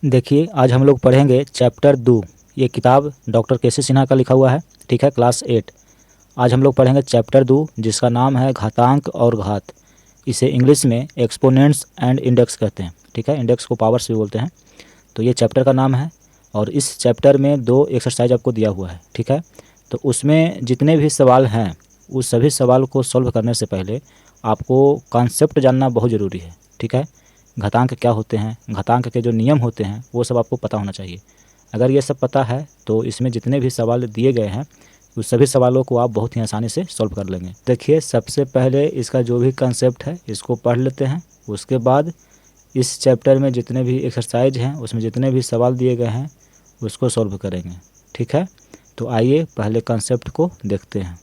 देखिए, आज हम लोग पढ़ेंगे चैप्टर 2। ये किताब डॉक्टर के सी सिन्हा का लिखा हुआ है, ठीक है, क्लास 8। आज हम लोग पढ़ेंगे चैप्टर 2 जिसका नाम है घातांक और घात। इसे इंग्लिश में एक्सपोनेंट्स एंड इंडेक्स कहते हैं, ठीक है, इंडेक्स को पावर्स भी बोलते हैं। तो ये चैप्टर का नाम है और इस चैप्टर में 2 एक्सरसाइज आपको दिया हुआ है, ठीक है। तो उसमें जितने भी सवाल हैं उस सभी सवाल को सॉल्व करने से पहले आपको कॉन्सेप्ट जानना बहुत ज़रूरी है, ठीक है। घातांक क्या होते हैं, घातांक के जो नियम होते हैं वो सब आपको पता होना चाहिए। अगर ये सब पता है तो इसमें जितने भी सवाल दिए गए हैं उस सभी सवालों को आप बहुत ही आसानी से सॉल्व कर लेंगे। देखिए, सबसे पहले इसका जो भी कंसेप्ट है इसको पढ़ लेते हैं। उसके बाद इस चैप्टर में जितने भी एक्सरसाइज हैं उसमें जितने भी सवाल दिए गए हैं उसको सॉल्व करेंगे, ठीक है। तो आइए पहले कंसेप्ट को देखते हैं।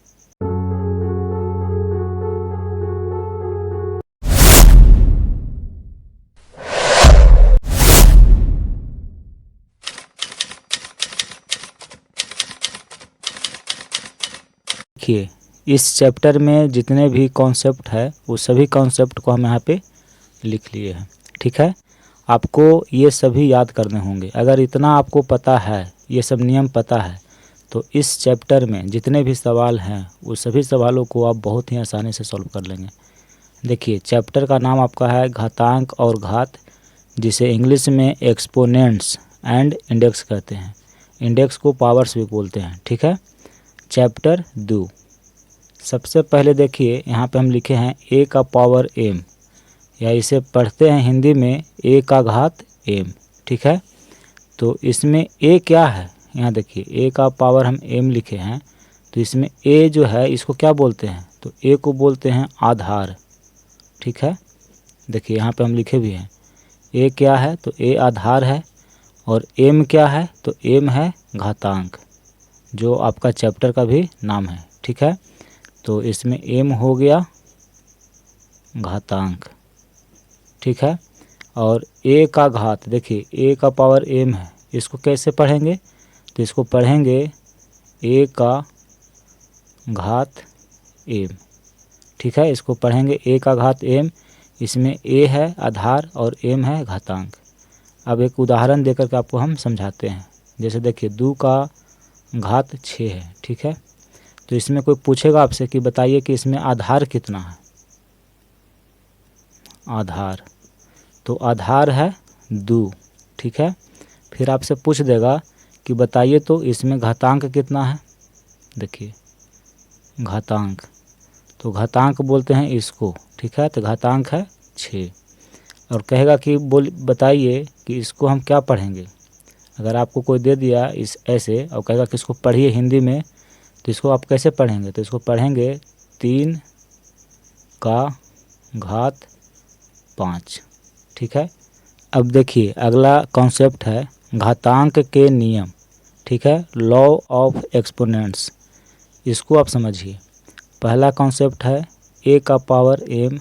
देखिए, इस चैप्टर में जितने भी कॉन्सेप्ट है वो सभी कॉन्सेप्ट को हम यहाँ पे लिख लिए हैं, ठीक है। आपको ये सभी याद करने होंगे। अगर इतना आपको पता है, ये सब नियम पता है, तो इस चैप्टर में जितने भी सवाल हैं उस सभी सवालों को आप बहुत ही आसानी से सॉल्व कर लेंगे। देखिए, चैप्टर का नाम आपका है घातांक और घात, जिसे इंग्लिश में एक्सपोनेंट्स एंड इंडेक्स कहते हैं। इंडेक्स को पावर्स भी बोलते हैं, ठीक है। चैप्टर 2। सबसे पहले देखिए, यहाँ पे हम लिखे हैं ए का पावर एम, या इसे पढ़ते हैं हिंदी में ए का घात एम, ठीक है। तो इसमें ए क्या है, यहाँ देखिए ए का पावर हम एम लिखे हैं, तो इसमें ए जो है इसको क्या बोलते हैं, तो ए को बोलते हैं आधार, ठीक है। देखिए यहाँ पे हम लिखे भी हैं, ए क्या है तो ए आधार है, और एम क्या है तो एम है घातांक, जो आपका चैप्टर का भी नाम है, ठीक है। तो इसमें एम हो गया घातांक, ठीक है। और ए का घात, देखिए ए का पावर एम है, इसको कैसे पढ़ेंगे, तो इसको पढ़ेंगे ए का घात एम, ठीक है। इसको पढ़ेंगे ए का घात एम, इसमें ए है आधार और एम है घातांक। अब एक उदाहरण देकर के आपको हम समझाते हैं। जैसे देखिए 2 का घात 6 है, ठीक है। तो इसमें कोई पूछेगा आपसे कि बताइए कि इसमें आधार कितना है, आधार, तो आधार है 2, ठीक है। फिर आपसे पूछ देगा कि बताइए तो इसमें घातांक कितना है। देखिए घातांक, तो घातांक बोलते हैं इसको, ठीक है। तो घातांक है 6, और कहेगा कि बताइए कि इसको हम क्या पढ़ेंगे। अगर आपको कोई दे दिया इस ऐसे और कहेगा कि इसको पढ़िए हिंदी में, तो इसको आप कैसे पढ़ेंगे, तो इसको पढ़ेंगे 3 का घात 5, ठीक है। अब देखिए अगला कॉन्सेप्ट है घातांक के नियम, ठीक है, लॉ ऑफ एक्सपोनेंट्स। इसको आप समझिए। पहला कॉन्सेप्ट है ए का पावर एम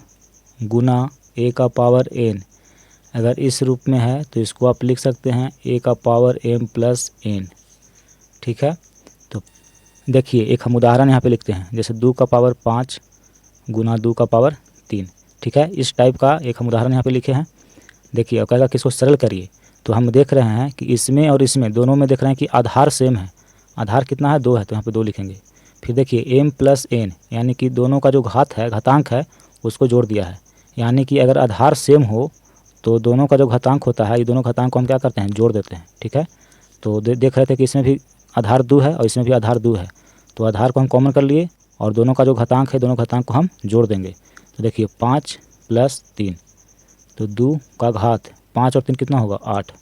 गुना ए का पावर एन। अगर इस रूप में है तो इसको आप लिख सकते हैं ए का पावर एम प्लस एन, ठीक है। तो देखिए एक हम उदाहरण यहाँ पे लिखते हैं, जैसे 2 का पावर 5 गुना 2 का पावर 3, ठीक है। इस टाइप का एक हम उदाहरण यहाँ पे लिखे हैं। देखिए और कहेगा कि इसको सरल करिए, तो हम देख रहे हैं कि इसमें और इसमें दोनों में देख रहे हैं कि आधार सेम है। आधार कितना है, 2 है, तो यहाँ पे 2 लिखेंगे। फिर देखिए एम प्लस एन, यानी कि दोनों का जो घात है, घातांक है, उसको जोड़ दिया है। यानी कि अगर आधार सेम हो तो दोनों का जो घातांक होता है, ये दोनों घातांक को हम क्या करते हैं, जोड़ देते हैं, ठीक है। तो देख रहे थे कि इसमें भी आधार 2 है और इसमें भी आधार 2 है, तो आधार को हम कॉमन कर लिए और दोनों का जो घातांक है, दोनों घातांक को हम जोड़ देंगे। तो देखिए 5 प्लस 3, तो 2 का घात 5 और 3 कितना होगा, 8।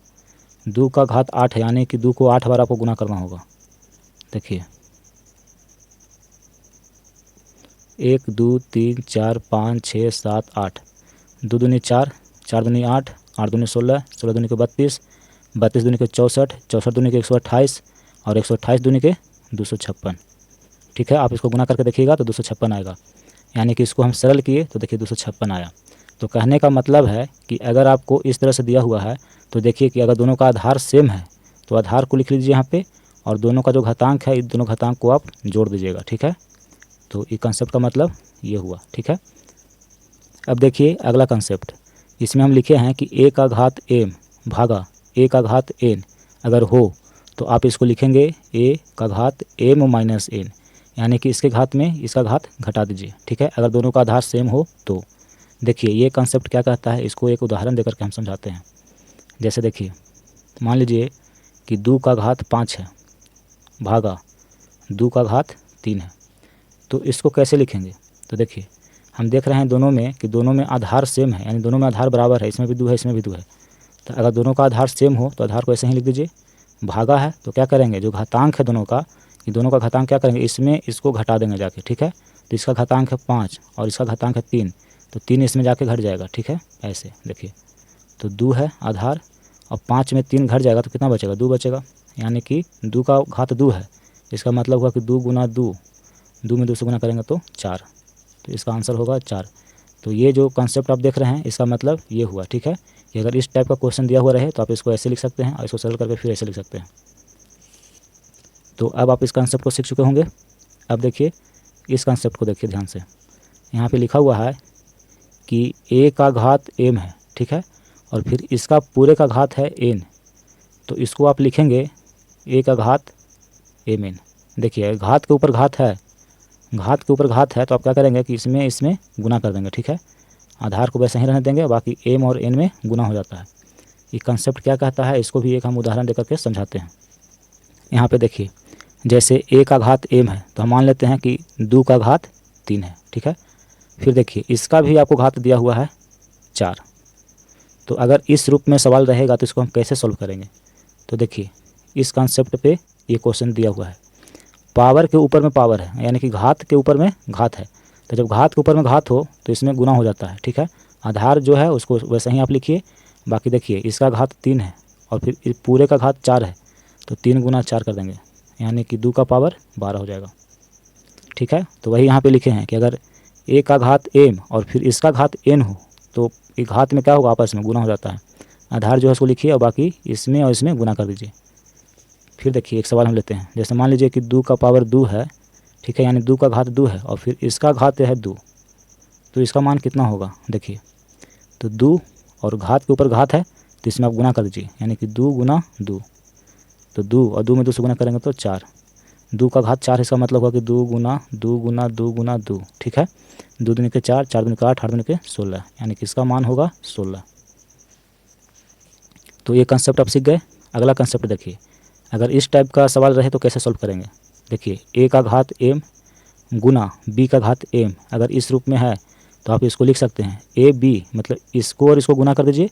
2 का घात 8 है, यानी कि 2 को 8 बार आपको गुना करना होगा। देखिए 1 2 3 4 5 6 7 8, 2 दूनी 4, 4 दूनी 8, 8 दूनी 16, 16 दूनी के 32, 32 दूनी के 64, 64 दूनी के 128 और 128 दूनी के 256, ठीक है। आप इसको गुना करके देखिएगा तो 256 आएगा, यानी कि इसको हम सरल किए तो देखिए 256 आया। तो कहने का मतलब है कि अगर आपको इस तरह से दिया हुआ है तो देखिए कि अगर दोनों का आधार सेम है तो आधार को लिख लीजिए यहाँ पे, और दोनों का जो घातांक है, इन दोनों घातांक को आप जोड़ दीजिएगा, ठीक है। तो ये कंसेप्ट का मतलब ये हुआ, ठीक है। अब देखिए अगला कंसेप्ट, इसमें हम लिखे हैं कि ए का घात एम भागा a का घात n अगर हो तो आप इसको लिखेंगे a का घात m माइनस n, यानी कि इसके घात में इसका घात घटा दीजिए। ठीक है, अगर दोनों का आधार सेम हो तो। देखिए ये कंसेप्ट क्या कहता है, इसको एक उदाहरण देकर के हम समझाते हैं। जैसे देखिए, मान लीजिए कि 2 का घात 5 है भागा 2 का घात 3 है, तो इसको कैसे लिखेंगे। तो देखिए हम देख रहे हैं दोनों में कि दोनों में आधार सेम है, यानी दोनों में आधार बराबर है, इसमें भी 2 है इसमें भी 2 है। तो अगर दोनों का आधार सेम हो तो आधार को ऐसे ही लिख दीजिए। भागा है तो क्या करेंगे, जो घातांक है दोनों का, ये दोनों का घातांक क्या करेंगे, इसमें इसको घटा देंगे जाके। ठीक है, तो इसका घातांक है 5 और इसका घातांक है 3, तो 3 इसमें जाके घट जाएगा। ठीक है, ऐसे देखिए, तो 2 है आधार और 5 में 3 घट जाएगा तो कितना बचेगा, 2 बचेगा, यानी कि 2 का घात 2 है। इसका मतलब हुआ कि 2 गुना 2, 2 में 2 से गुना करेंगे तो 4, तो इसका आंसर होगा 4। तो ये जो कॉन्सेप्ट आप देख रहे हैं इसका मतलब ये हुआ। ठीक है, कि अगर इस टाइप का क्वेश्चन दिया हुआ रहे तो आप इसको ऐसे लिख सकते हैं और इसको सरल करके फिर ऐसे लिख सकते हैं। तो अब आप इस कॉन्सेप्ट को सीख चुके होंगे। अब देखिए इस कॉन्सेप्ट को देखिए ध्यान से, यहाँ पे लिखा हुआ है कि a का घात m है। ठीक है, और फिर इसका पूरे का घात है n, तो इसको आप लिखेंगे a का घात mn। देखिए घात के ऊपर घात है, घात के ऊपर घात है, तो आप क्या करेंगे कि इसमें इसमें गुना कर देंगे। ठीक है, आधार को वैसे ही रहने देंगे, बाकी m और n में गुना हो जाता है। ये कंसेप्ट क्या कहता है, इसको भी एक हम उदाहरण देकर के समझाते हैं। यहाँ पे देखिए, जैसे a का घात m है तो हम मान लेते हैं कि 2 का घात 3 है। ठीक है, फिर देखिए इसका भी आपको घात दिया हुआ है 4। तो अगर इस रूप में सवाल रहेगा तो इसको हम कैसे सॉल्व करेंगे। तो देखिए इस कॉन्सेप्ट पे ये क्वेश्चन दिया हुआ है, पावर के ऊपर में पावर है, यानी कि घात के ऊपर में घात है। तो जब घात के ऊपर में घात हो तो इसमें गुना हो जाता है। ठीक है, आधार जो है उसको वैसे ही आप लिखिए। बाकी देखिए इसका घात 3 है और फिर पूरे का घात 4 है, तो 3 गुना 4 कर देंगे, यानी कि 2 का पावर 12 हो जाएगा। ठीक है, तो वही यहाँ पे लिखे हैं कि अगर a का घात m और फिर इसका घात n हो तो एक घात में क्या होगा, आपस में गुना हो जाता है। आधार जो है उसको लिखिए और बाकी इसमें और इसमें गुना कर दीजिए। फिर देखिए एक सवाल हम लेते हैं, जैसे मान लीजिए कि 2 का पावर 2 है। ठीक है, यानी 2 का घात 2 है और फिर इसका घात है 2, तो इसका मान कितना होगा। देखिए तो 2 और घात के ऊपर घात है तो इसमें आप गुना कर दीजिए, यानी कि 2 गुना 2, तो 2 और 2 में 2 से गुना करेंगे तो 4, 2 का घात 4, इसका मतलब होगा कि 2 गुना 2 गुना 2 गुना 2। ठीक है, 2 दूनी के 4, 4 दूनी के 8, 8 दूनी के 16, यानी कि इसका मान होगा 16। तो ये कंसेप्ट आप सीख गए। अगला कंसेप्ट देखिए, अगर इस टाइप का सवाल रहे तो कैसे सॉल्व करेंगे। देखिए a का घात m गुना b का घात m, अगर इस रूप में है तो आप इसको लिख सकते हैं a b, मतलब इसको और इसको गुना कर दीजिए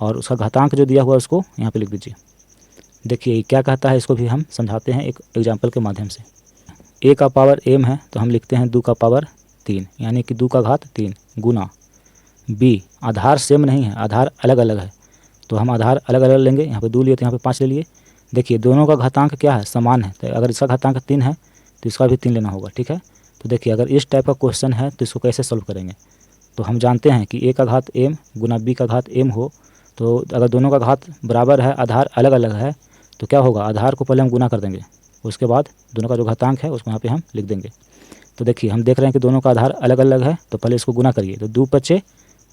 और उसका घातांक जो दिया हुआ है उसको यहाँ पे लिख दीजिए। देखिए क्या कहता है, इसको भी हम समझाते हैं एक एग्जाम्पल के माध्यम से। a का पावर m है तो हम लिखते हैं 2 का पावर 3, यानी कि 2 का घात 3 गुना b, आधार सेम नहीं है, आधार अलग अलग है, तो हम आधार अलग अलग लेंगे। यहाँ पे 2 लिए तो यहाँ पे 5 ले लिए। देखिए दोनों का घातांक क्या है, समान है, तो अगर इसका घातांक 3 है तो इसका भी 3 लेना होगा। ठीक है, तो देखिए अगर इस टाइप का क्वेश्चन है तो इसको कैसे सॉल्व करेंगे। तो हम जानते हैं कि a का घात m गुना b का घात m हो, तो अगर दोनों का घात बराबर है, आधार अलग अलग है, तो क्या होगा, आधार को पहले हम गुना कर देंगे, उसके बाद दोनों का जो घातांक है उसको यहाँ पे हम लिख देंगे। तो देखिए हम देख रहे हैं कि दोनों का आधार अलग अलग है, तो पहले इसको गुना करिए, तो 2 पचे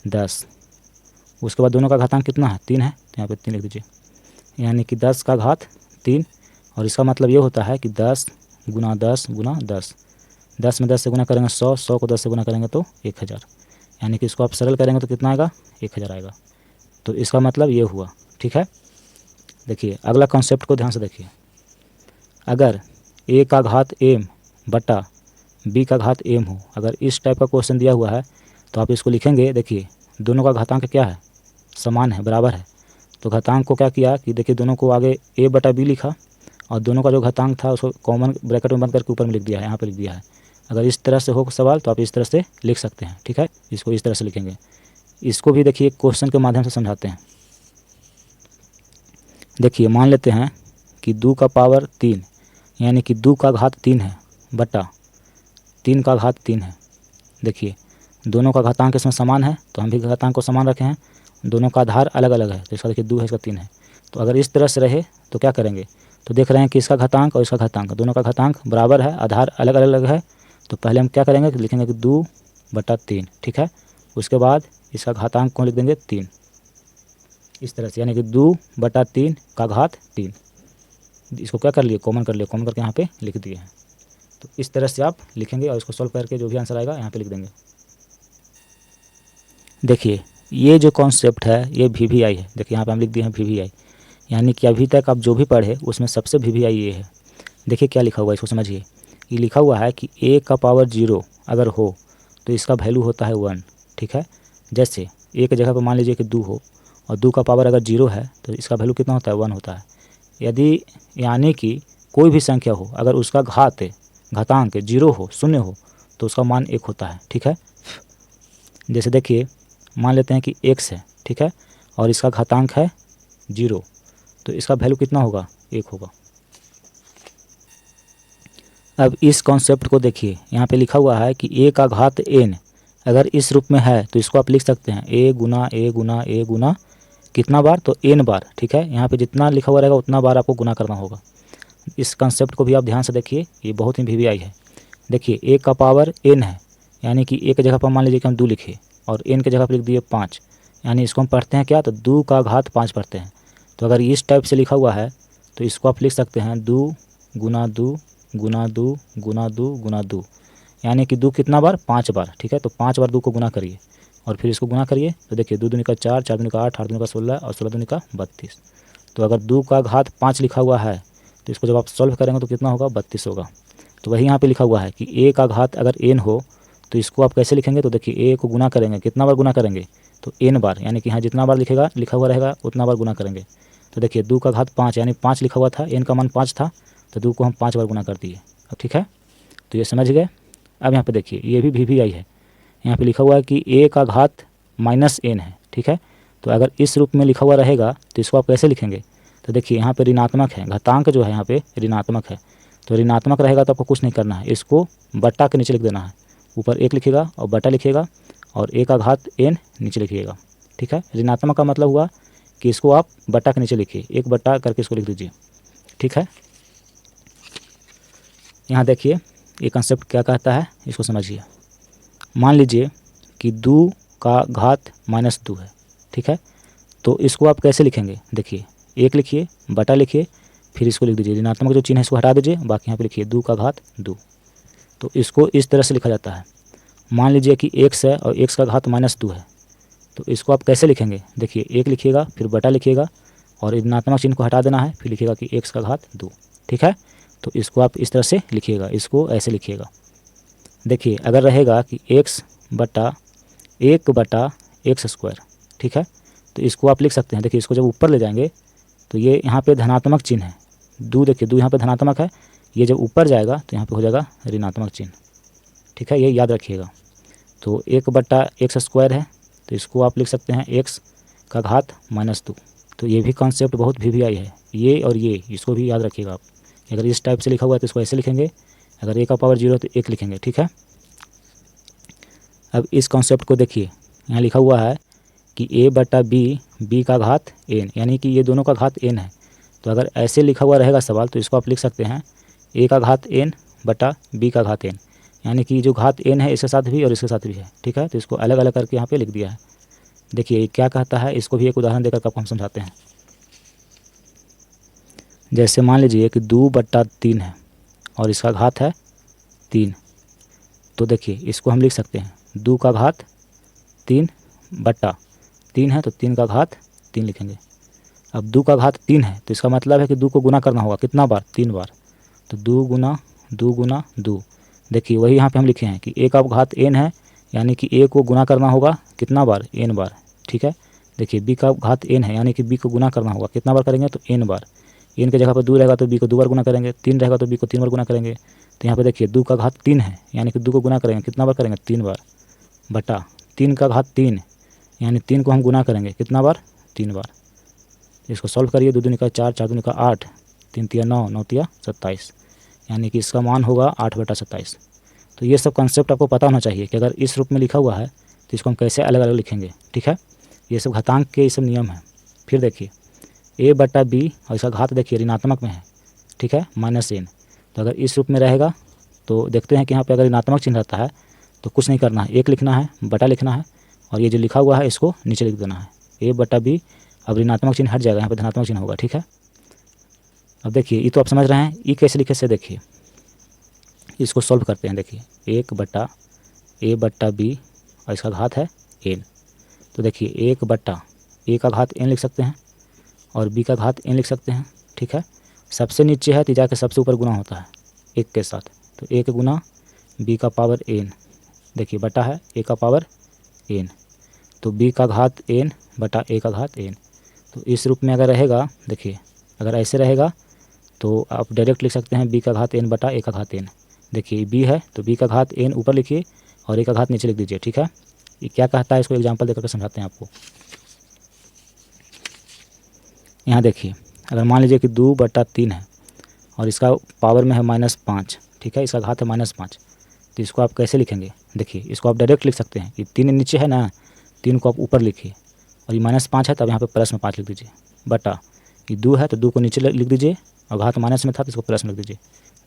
10, उसके बाद दोनों का घातांक कितना है, 3 है, तो यहाँ पे 3 लिख दीजिए, यानी कि 10 का घात 3। और इसका मतलब ये होता है कि 10 गुना 10 गुना 10, 10 में 10 से गुना करेंगे 100, 100 को 10 से गुना करेंगे तो 1000, यानी कि इसको आप सरल करेंगे तो कितना आएगा, 1000 आएगा। तो इसका मतलब ये हुआ। ठीक है, देखिए अगला कॉन्सेप्ट को ध्यान से देखिए, अगर a का घात m बटा b का घात m हो, अगर इस टाइप का क्वेश्चन दिया हुआ है तो आप इसको लिखेंगे। देखिए दोनों का घातांक क्या है, समान है, बराबर है, तो घातांक को क्या किया कि देखिए दोनों को आगे a बटा b लिखा और दोनों का जो घातांक था उसको कॉमन ब्रैकेट में बंद करके ऊपर में लिख दिया है, यहाँ पे लिख दिया है। अगर इस तरह से हो सवाल तो आप इस तरह से लिख सकते हैं। ठीक है, इसको इस तरह से लिखेंगे। इसको भी देखिए क्वेश्चन के माध्यम से समझाते हैं। देखिए मान लेते हैं कि 2 का पावर 3, यानी कि 2 का घात 3 है बटा 3 का घात 3 है। देखिए दोनों का घातांक इसमें समान है तो हम भी घातांक को समान रखे हैं, दोनों का आधार अलग अलग है, तो इसका देखिए 2 है, इसका 3 है। तो अगर इस तरह से रहे तो क्या करेंगे, तो देख रहे हैं कि इसका घातांक और इसका घातांक, दोनों का घातांक बराबर है, आधार अलग अलग है, तो पहले हम क्या करेंगे कि लिखेंगे कि 2 बटा 3। ठीक है, उसके बाद इसका घातांक को लिख देंगे 3, इस तरह से, यानी कि 2/3 का घात 3। इसको क्या कर लिए, कॉमन कर लिए, कॉमन करके यहाँ पे लिख दिए हैं। तो इस तरह से आप लिखेंगे और इसको सॉल्व करके जो भी आंसर आएगा यहाँ पे लिख देंगे। देखिए ये जो कॉन्सेप्ट है ये VVI है। देखिए यहाँ पे हम लिख दिए हैं VVI, यानी कि अभी तक आप जो भी पढ़े उसमें सबसे VVI ये है। देखिए क्या लिखा हुआ है, इसको समझिए। ये लिखा हुआ है कि a का पावर 0 अगर हो तो इसका वैल्यू होता है 1। ठीक है, जैसे a की जगह पर मान लीजिए कि 2 हो और 2 का पावर अगर 0 है तो इसका वैल्यू कितना होता है, 1 होता है। यदि यानी कि कोई भी संख्या हो अगर उसका घातांक 0 हो, 0 हो, तो उसका मान 1 होता है। ठीक है, जैसे देखिए मान लेते हैं कि x है, ठीक है, और इसका घातांक है 0, तो इसका वैल्यू कितना होगा, 1 होगा। अब इस कॉन्सेप्ट को देखिए, यहाँ पे लिखा हुआ है कि a का घात n अगर इस रूप में है तो इसको आप लिख सकते हैं a Guna a Guna a गुना कितना बार, तो n बार। ठीक है, यहाँ पे जितना लिखा हुआ रहेगा उतना बार आपको गुना करना होगा। इस कॉन्सेप्ट को भी आप ध्यान से देखिए, ये बहुत ही VVI है। देखिए a का पावर n है, यानी कि a की जगह पर मान लीजिए कि हम 2 लिखे और n की जगह पर लिख दिए 5, यानी इसको हम पढ़ते हैं क्या, तो 2 का घात 5 पढ़ते हैं। तो अगर इस टाइप से लिखा हुआ है तो इसको आप लिख सकते हैं 2 गुना 2 गुना 2 गुना 2 गुना 2, यानी कि 2 कितना बार, 5 बार। ठीक है, तो 5 बार 2 को गुना करिए और फिर इसको गुना करिए, तो देखिए 2 दूनी का 4, 4 दूनी का 8, 8 दूनी का 16 और 16 दूनी का 32। तो अगर 2 का घात 5 लिखा हुआ है तो इसको जब आप सॉल्व करेंगे तो कितना होगा, 32 होगा। तो वही यहाँ पे लिखा हुआ है कि a का घात अगर n हो तो इसको आप कैसे लिखेंगे, तो देखिए a को गुना करेंगे, कितना बार गुना करेंगे, तो n बार, यानी कि यहाँ जितना बार लिखा हुआ रहेगा उतना बार गुना करेंगे। तो देखिए 2 का घात 5 यानी 5 लिखा हुआ था, n का मान 5 था, तो 2 को हम 5 बार गुना कर दिए। अब ठीक है, तो ये समझ गए। अब यहाँ पे देखिए ये भी VVI है, यहाँ पे लिखा हुआ है कि a का घात -n है। ठीक है, तो अगर इस रूप में लिखा हुआ रहेगा तो इसको आप कैसे लिखेंगे, तो देखिए यहाँ पे ऋणात्मक है, घातांक जो है यहाँ पे ऋणात्मक है, तो ऋणात्मक रहेगा तो आपको कुछ नहीं करना है, इसको बट्टा के नीचे लिख देना है। ऊपर 1 लिखिएगा और बटा लिखिएगा और a का घात n नीचे लिखिएगा। ठीक है, ऋणात्मक का मतलब हुआ कि इसको आप बट्टा के नीचे लिखिए, 1 बट्टा करके इसको लिख दीजिए। ठीक है, यहाँ देखिए ये कंसेप्ट क्या कहता है, इसको समझिए। मान लीजिए कि 2 का घात -2 है। ठीक है, तो इसको आप कैसे लिखेंगे, देखिए 1 लिखिए, बटा लिखिए, फिर इसको लिख दीजिए, ऋणात्मक जो चिन्ह है इसको हटा दीजिए, बाकी यहाँ पे लिखिए 2 का घात 2। तो इसको इस तरह से लिखा जाता है। मान लीजिए कि x है और x का घात -2 है, तो इसको आप कैसे लिखेंगे, देखिए 1 लिखिएगा, फिर बटा लिखिएगा और ऋणात्मक चिन्ह को हटा देना है, फिर लिखिएगा कि x का घात 2। ठीक है, तो इसको आप इस तरह से लिखिएगा, इसको ऐसे लिखिएगा। देखिए अगर रहेगा कि 1/x²। ठीक है, तो इसको आप लिख सकते हैं। देखिए इसको जब ऊपर ले जाएंगे तो ये यहाँ पे धनात्मक चिन्ह है, 2 देखिए 2 यहाँ पे धनात्मक है, ये जब ऊपर जाएगा तो यहाँ पे हो जाएगा ऋणात्मक चिन्ह। ठीक है, ये याद रखिएगा। तो 1/x² है, तो इसको आप लिख सकते हैं x का घात -2। तो ये भी कॉन्सेप्ट बहुत VVI है, ये और ये, इसको भी याद रखिएगा आप। अगर इस टाइप से लिखा हुआ है तो इसको ऐसे लिखेंगे, अगर a का पावर 0 है तो 1 लिखेंगे। ठीक है, अब इस कॉन्सेप्ट को देखिए, यहाँ लिखा हुआ है कि a/b, b का घात n, यानी कि ये दोनों का घात n है। तो अगर ऐसे लिखा हुआ रहेगा सवाल तो इसको आप लिख सकते हैं a का घात n बटा b का घात n, यानी कि जो घात n है इसके साथ भी और इसके साथ भी है। ठीक है, तो इसको अलग अलग करके यहाँ पे लिख दिया है। देखिए ये क्या कहता है, इसको भी एक उदाहरण देकर आपको हम समझाते हैं। जैसे मान लीजिए कि 2/3 है और इसका घात है 3, तो देखिए इसको हम लिख सकते हैं 2 का घात 3 बट्टा 3 है तो 3 का घात 3 लिखेंगे। अब 2 का घात 3 है तो इसका मतलब है कि 2 को गुना करना होगा, कितना बार, 3 बार, तो 2 गुना 2 गुना 2। देखिए वही यहाँ पे हम लिखे हैं कि a का घात n है, यानी कि a को गुना करना होगा कितना बार, n बार। ठीक है, देखिए b का घात n है, यानी कि b को गुना करना होगा कितना बार करेंगे, तो n बार। n की जगह पर 2 रहेगा तो b को 2 बार गुना करेंगे, 3 रहेगा तो b को 3 बार गुना करेंगे। तो यहाँ पे देखिए 2 का घात 3 है, यानी कि 2 को गुना करेंगे कितना बार करेंगे, 3 बार, बटा 3 का घात 3, यानी 3 को हम गुना करेंगे कितना बार, 3 बार। इसको सॉल्व करिए, 2 दूनी का 4, 4 दूनी का 8, 3 तिया 9, 9 तिया 27, यानी कि इसका मान होगा 8/27। तो ये सब कंसेप्ट आपको पता होना चाहिए कि अगर इस रूप में लिखा हुआ है तो इसको हम कैसे अलग अलग लिखेंगे। ठीक है, ये सब घातांक के ये सब नियम है। फिर देखिए a/b और इसका घात देखिए ऋणात्मक में है। ठीक है, -n, तो अगर इस रूप में रहेगा तो देखते हैं कि यहाँ पे अगर ऋणात्मक चिन्ह रहता है तो कुछ नहीं करना है, 1 लिखना है, बटा लिखना है और ये जो लिखा हुआ है इसको नीचे लिख देना है। a/b अब ऋणात्मक चिन्ह हट जाएगा, यहाँ पे धनात्मक चिन्ह होगा। ठीक है, अब देखिए ये तो आप समझ रहे हैं, ये कैसे लिखे से देखिए, इसको सॉल्व करते हैं। देखिए 1/a/b और इसका घात है n। तो देखिए 1/a का घात n लिख सकते हैं और b का घात n लिख सकते हैं। ठीक है, सबसे नीचे है तो जाके सबसे ऊपर गुना होता है 1 के साथ, तो 1 गुना b का पावर n, देखिए बटा है a का पावर n, तो b का घात n बटा a का घात n। तो इस रूप में अगर रहेगा, देखिए अगर ऐसे रहेगा तो आप डायरेक्ट लिख सकते हैं b का घात n बटा a का घात n। देखिए b है तो b का घात n ऊपर लिखिए और a का घात नीचे लिख दीजिए। ठीक है, ये क्या कहता है इसको एग्जांपल देकर के समझाते हैं आपको। यहाँ देखिए अगर मान लीजिए कि 2/3 है और इसका पावर में है -5। ठीक है, इसका घात है -5, तो इसको आप कैसे लिखेंगे? देखिए इसको आप डायरेक्ट लिख सकते हैं, ये 3 नीचे है ना, 3 को आप ऊपर लिखिए और ये -5 है तब यहाँ पे प्लस में 5 लिख दीजिए, बटा ये 2 है तो 2 को नीचे लिख दीजिए और घात माइनस में था तो इसको प्लस में लिख दीजिए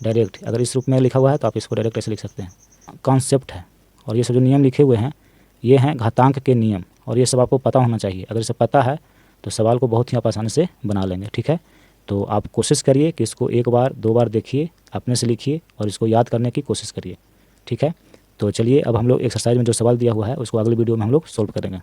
डायरेक्ट। अगर इस रूप में लिखा हुआ है तो आप इसको डायरेक्ट ऐसे लिख सकते हैं। कॉन्सेप्ट है और ये सब जो नियम लिखे हुए हैं ये हैं घातांक के नियम और ये सब आपको पता होना चाहिए। अगर इसे पता है तो सवाल को बहुत ही आप आसानी से बना लेंगे। ठीक है, तो आप कोशिश करिए कि इसको 1 बार 2 बार देखिए, अपने से लिखिए और इसको याद करने की कोशिश करिए। ठीक है, तो चलिए अब हम लोग एक्सरसाइज में जो सवाल दिया हुआ है उसको अगली वीडियो में हम लोग सोल्व करेंगे।